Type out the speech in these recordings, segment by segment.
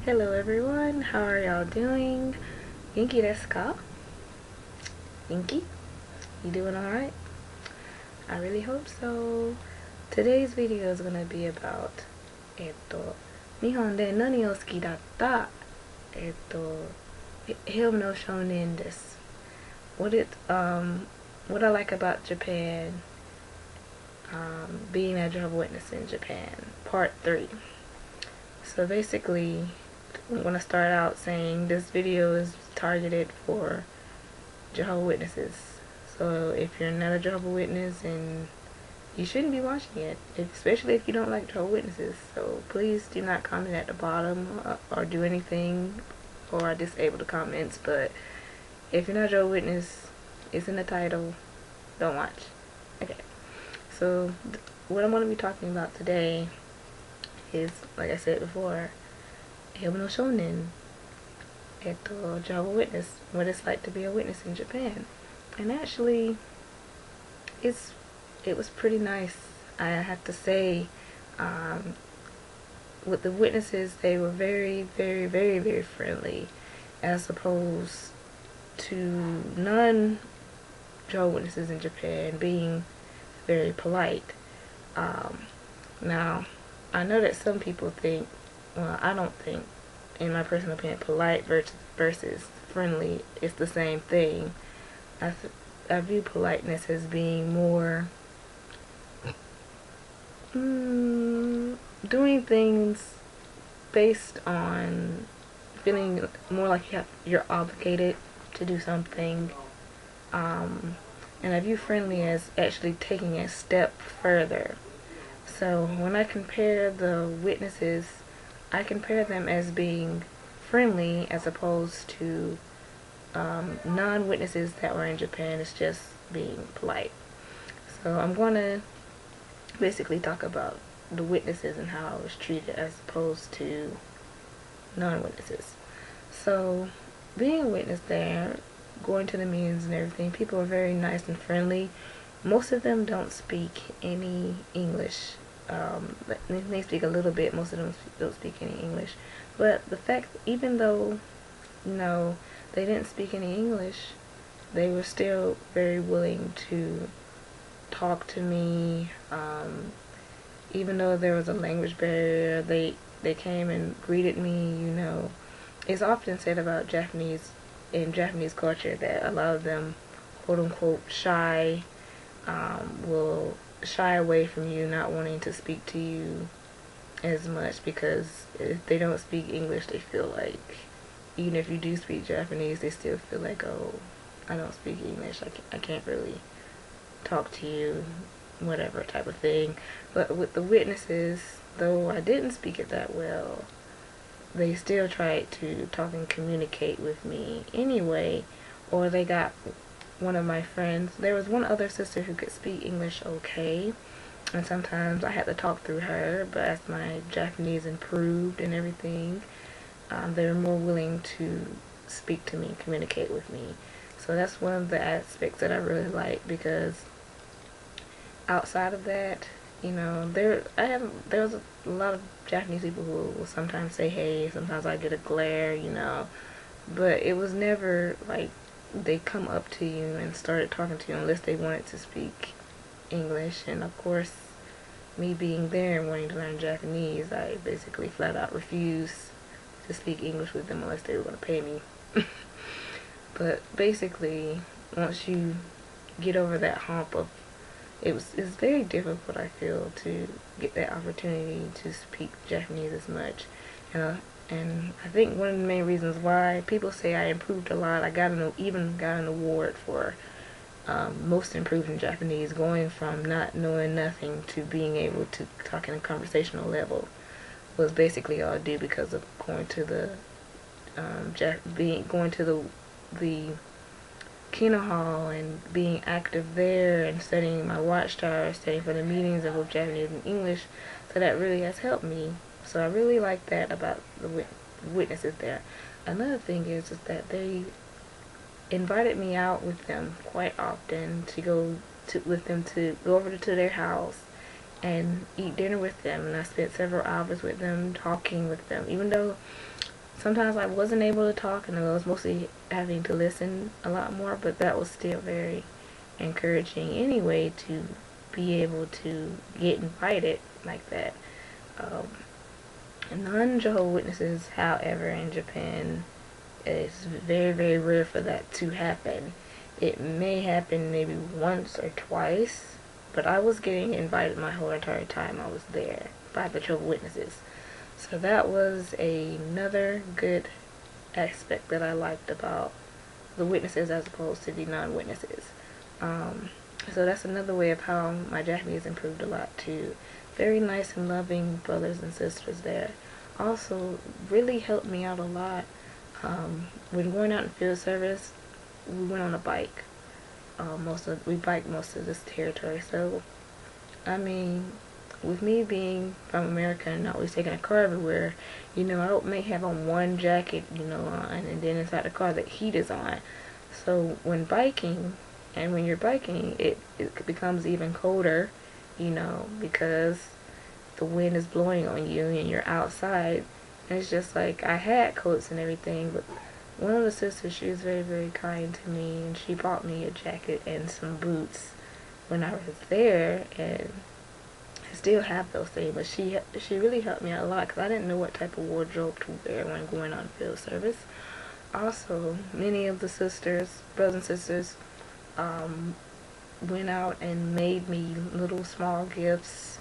Hello everyone, how are y'all doing? Genki desu ka? Genki? You doing alright? I really hope so. Today's video is gonna be about 日本で何を好きだったfilm no shonen desu. What I like about Japan, being a Jehovah Witness in Japan, part 3. So basically, I'm going to start out saying this video is targeted for Jehovah Witnesses. So if you're not a Jehovah Witness, and you shouldn't be watching it, especially if you don't like Jehovah Witnesses. So please do not comment at the bottom or do anything, or disable the comments. But if you're not a Jehovah Witness, it's in the title, don't watch. Okay, so what I'm going to be talking about today is, like I said before, Jehovah no Shonen, Jehovah Witness, what it's like to be a witness in Japan. And actually, it was pretty nice, I have to say. With the witnesses, they were very, very, very, very friendly, as opposed to non-Jehovah Witnesses in Japan being very polite. Now, I know that some people think, well, I don't think, in my personal opinion, polite versus friendly is the same thing. I view politeness as being more doing things based on feeling more like you're obligated to do something, and I view friendly as actually taking a step further. So when I compare the witnesses, I compare them as being friendly as opposed to non-witnesses that were in Japan. It's just being polite. So I'm going to basically talk about the witnesses and how I was treated as opposed to non-witnesses. So being a witness there, going to the meetings and everything, people are very nice and friendly. Most of them don't speak any English. They speak a little bit. Most of them don't speak any English. But the fact, even though, they didn't speak any English, they were still very willing to talk to me. Even though there was a language barrier, they came and greeted me. It's often said about Japanese culture that a lot of them, quote unquote, will shy away from you, not wanting to speak to you as much, because if they don't speak English, they feel like, even if you do speak Japanese, they still feel like, oh, I don't speak English, I can't really talk to you, whatever type of thing. But with the witnesses, though I didn't speak it that well, they still tried to talk and communicate with me anyway. Or they got one of my friends, there was one other sister who could speak English okay, and sometimes I had to talk through her, but as my Japanese improved and everything, they were more willing to speak to me, communicate with me. So that's one of the aspects that I really like, because outside of that, there was a lot of Japanese people who will sometimes say hey, sometimes I get a glare, but it was never like they come up to you and started talking to you unless they wanted to speak English. And of course, me being there and wanting to learn Japanese, I basically flat out refused to speak English with them unless they were going to pay me. But basically, once you get over that hump of, it's very difficult, I feel, to get that opportunity to speak Japanese as much. And I think one of the main reasons why people say I improved a lot, I even got an award for most improved in Japanese, going from not knowing nothing to being able to talk in a conversational level, was basically all due because of going to the the Kino Hall and being active there and studying my watchtower, studying for the meetings of both Japanese and English. So that really has helped me. So I really like that about the witnesses there. Another thing is that they invited me out with them quite often to go over to their house and eat dinner with them. And I spent several hours with them, talking with them. Even though sometimes I wasn't able to talk, and I was mostly having to listen a lot more, but that was still very encouraging anyway, to be able to get invited like that. Um, Non-Jehovah Witnesses, however, in Japan, it's very, very rare for that to happen. It may happen maybe once or twice, but I was getting invited my whole entire time I was there by the Jehovah Witnesses. So that was another good aspect that I liked about the witnesses as opposed to the non-witnesses. So that's another way of how my Japanese improved a lot too. Very nice and loving brothers and sisters there. Also, really helped me out a lot. When going out in field service, we went on a bike. We biked most of this territory. So, I mean, with me being from America and always taking a car everywhere, I may have on one jacket, on, and then inside the car the heat is on. So when biking, and when you're biking, it becomes even colder, because the wind is blowing on you and you're outside. And it's just like, I had coats and everything, but one of the sisters, she was very, very kind to me, and she bought me a jacket and some boots when I was there, and I still have those things, but she really helped me out a lot, because I didn't know what type of wardrobe to wear when going on field service. Also, many of the sisters, brothers and sisters, went out and made me little small gifts,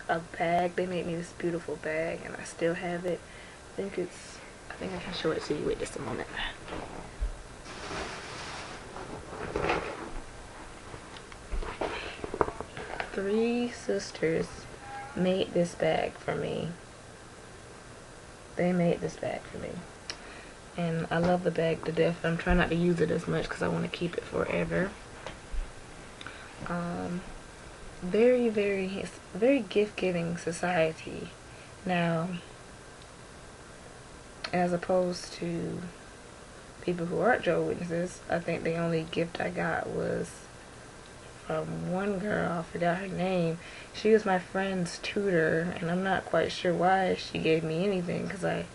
a bag. They made me this beautiful bag, and I still have it. I think I can show it to you. Wait just a moment. Three sisters made this bag for me. They made this bag for me. And I love the bag to death. I'm trying not to use it as much because I want to keep it forever. Very, very, very gift-giving society. Now, as opposed to people who aren't Jehovah's Witnesses, I think the only gift I got was from one girl. I forgot her name. She was my friend's tutor, and I'm not quite sure why she gave me anything, because I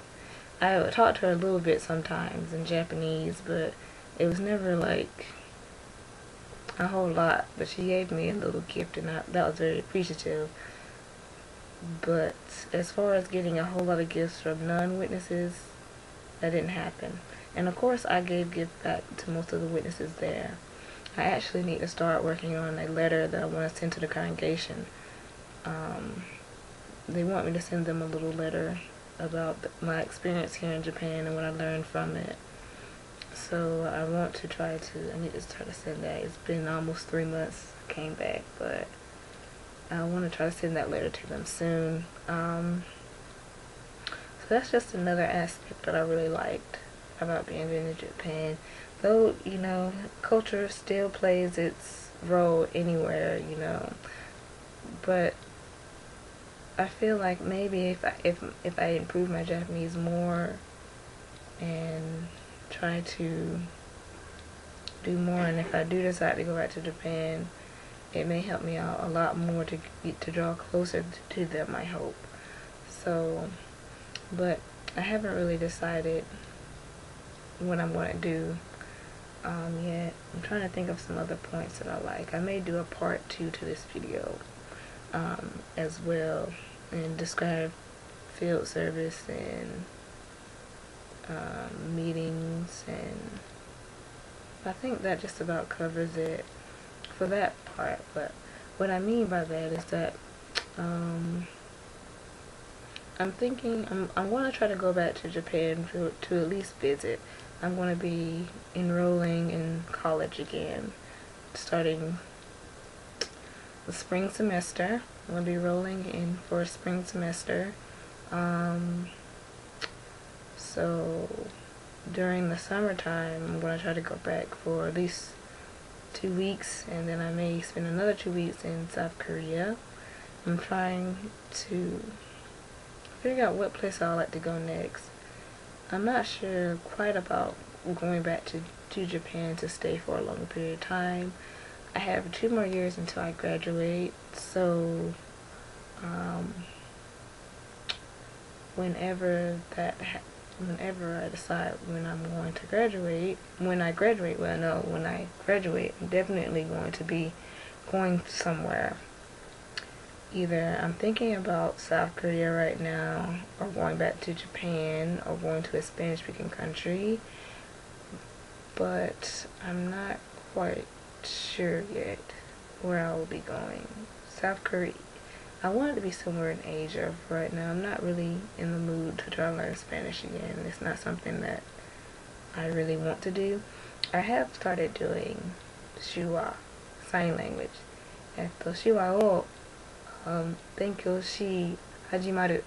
would talk to her a little bit sometimes in Japanese, but it was never like a whole lot. But she gave me a little gift, and that was very appreciative. But as far as getting a whole lot of gifts from non-witnesses, that didn't happen. And of course, I gave gifts back to most of the witnesses there. I actually need to start working on a letter that I want to send to the congregation. They want me to send them a little letter about my experience here in Japan and what I learned from it. So I need to try to send that. It's been almost 3 months I came back, but I want to try to send that letter to them soon. So that's just another aspect that I really liked about being in Japan. Though, culture still plays its role anywhere, but I feel like maybe if I improve my Japanese more and try to do more, and if I do decide to go back to Japan, it may help me out a lot more to draw closer to them, I hope. So, but I haven't really decided what I'm going to do yet. I'm trying to think of some other points that I like. I may do a part 2 to this video as well, and describe field service and meetings, and I think that just about covers it for that part. But what I mean by that is that I'm thinking I'm going to try to go back to Japan to at least visit. I'm going to be enrolling in college again, starting the spring semester. I'm going to be rolling in for a spring semester. So during the summertime, I'm going to try to go back for at least 2 weeks, and then I may spend another 2 weeks in South Korea. I'm trying to figure out what place I'd like to go next. I'm not sure quite about going back to Japan to stay for a longer period of time. I have 2 more years until I graduate, so whenever I decide when I'm going to graduate, when I graduate, I'm definitely going to be going somewhere. Either I'm thinking about South Korea right now, or going back to Japan, or going to a Spanish-speaking country, but I'm not quite sure yet where I will be going. South Korea. I want it to be somewhere in Asia right now. I'm not really in the mood to try to learn Spanish again. It's not something that I really want to do. I have started doing Shua, sign language. 手話を、勉強し始まる。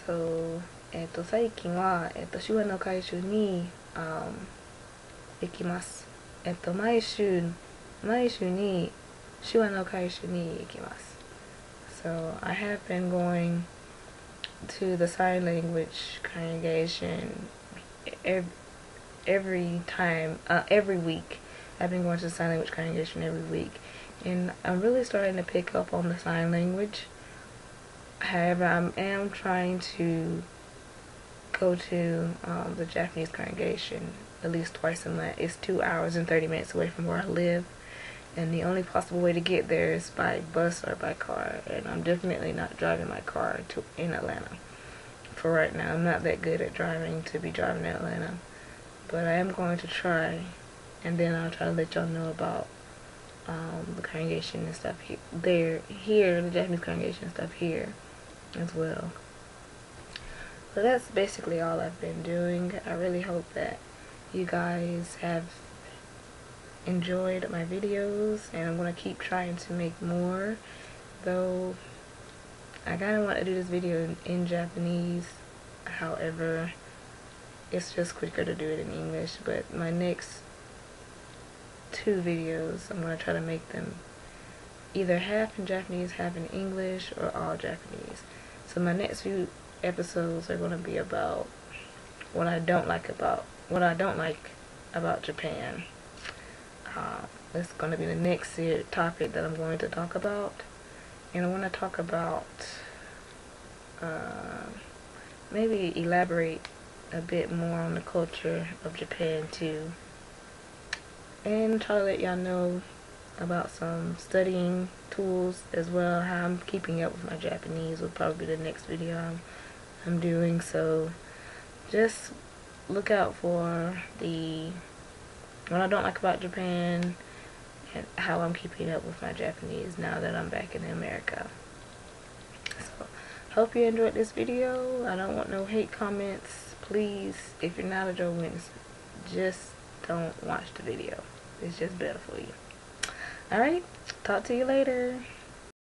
So, 最近は、手話の回収に、行きます。毎週に手話の回収に行きます。So, I have been going to the sign language congregation every week. I've been going to the sign language congregation every week. And I'm really starting to pick up on the sign language. However, I am trying to go to the Japanese congregation at least twice a month. It's 2 hours and 30 minutes away from where I live. And the only possible way to get there is by bus or by car. And I'm definitely not driving my car in Atlanta. For right now, I'm not that good at driving to be driving in Atlanta. But I am going to try. And then I'll try to let y'all know about the congregation and stuff here, the Japanese congregation and stuff here as well. So that's basically all I've been doing. I really hope that you guys have enjoyed my videos, and I'm going to keep trying to make more, though I kind of want to do this video in Japanese. However, it's just quicker to do it in English. But my next 2 videos, I'm going to try to make them either half in Japanese, half in English, or all Japanese. So my next few episodes are going to be about what I don't like about Japan. That's going to be the next topic that I'm going to talk about. And I want to talk about maybe elaborate a bit more on the culture of Japan too. And try to let y'all know about some studying tools as well. How I'm keeping up with my Japanese will probably be the next video I'm doing. So just look out for what I don't like about Japan and how I'm keeping up with my Japanese now that I'm back in America. So hope you enjoyed this video. I don't want no hate comments. Please, if you're not a Jehovah Witness, just don't watch the video. It's just better for you. Alright, talk to you later.